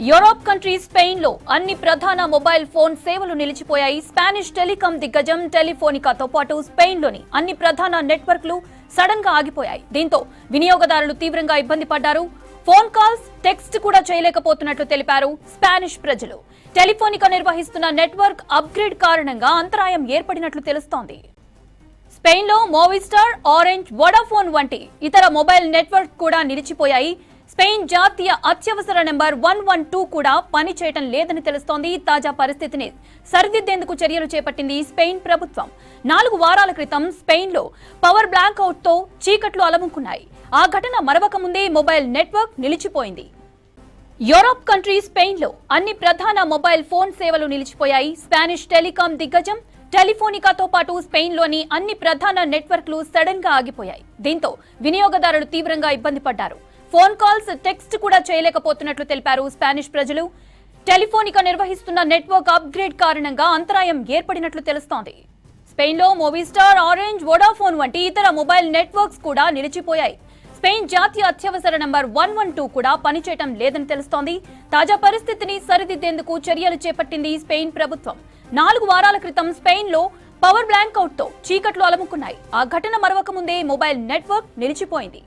Europe country Spain లో అన్ని ప్రధాన మొబైల్ ఫోన్ సేవలు నిలిచిపోయాయి. స్పానిష్ టెలికాం దిగ్గజం టెలిఫోనికాతో పాటు స్పెయిన్ లోని అన్ని ప్రధాన నెట్వర్క్లు సడన్ గా ఆగిపోయాయి. దీంతో వినియోగదారులు తీవ్రంగా ఇబ్బంది పడ్డారు. ఫోన్ కాల్స్, టెక్స్ట్ కూడా చేయలేకపోతున్నట్లు తెలిపారు స్పానిష్ ప్రజలు. టెలిఫోనికా నిర్వహిస్తున్న నెట్వర్క్ అప్గ్రేడ్ కారణంగా అంతరాయం ఏర్పడినట్లు తెలుస్తోంది. స్పెయిన్ లో మోవిస్టార్, ఆరెంజ్, వోడాఫోన్ వంటి ఇతర మొబైల్ నెట్వర్క్ కూడా నిలిచిపోయాయి. స్పెయిన్ జాతీయ అత్యవసర నెంబర్ 112 కూడా పనిచేయటం లేదని తెలుస్తోంది. తాజా పరిస్థితిని సరిదిద్దేందుకు చర్యలు చేపట్టింది స్పెయిన్ ప్రభుత్వం. 4 వారాల క్రితం స్పెయిన్ లో పవర్ బ్లాక్ అవుట్ తో చీకట్లు అలముకున్నాయి. ఆ ఘటన మరవక ముందే మొబైల్ నెట్వర్క్ నిలిచిపోయింది. యూరోప్ కంట్రీ స్పెయిన్ లో అన్ని ప్రధాన మొబైల్ ఫోన్ సేవలు నిలిచిపోయాయి. స్పానిష్ టెలికాం దిగ్గజం టెలిఫోనికాతో పాటు స్పెయిన్ లోని అన్ని ప్రధాన నెట్వర్క్లు సడన్ గా ఆగిపోయాయి. దీంతో వినియోగదారులు తీవ్రంగా ఇబ్బంది పడ్డారు. ఫోన్ కాల్స్, టెక్స్ట్ కూడా చేయలేకపోతున్నట్లు తెలిపారు స్పానిష్ ప్రజలు. టెలిఫోనికా నిర్వహిస్తున్న నెట్వర్క్ అప్గ్రేడ్ కారణంగా అంతరాయం ఏర్పడినట్లు తెలుస్తోంది. స్పెయిన్ లో మోవిస్టార్, ఆరెంజ్, వోడాఫోన్ వంటి ఇతర మొబైల్ నెట్వర్క్స్ కూడా నిలిచిపోయాయి. స్పెయిన్ జాతీయ అత్యవసర నంబర్ 112 కూడా పనిచేయటం లేదని తెలుస్తోంది. తాజా పరిస్థితిని సరిదిద్దేందుకు చర్యలు చేపట్టింది స్పెయిన్ ప్రభుత్వం. 4 వారాల క్రితం స్పెయిన్ లో పవర్ బ్లాక్ అవుట్ తో చీకట్లు అలముకున్నాయి. ఆ ఘటన మరవక ముందే మొబైల్ నెట్వర్క్ నిలిచిపోయింది.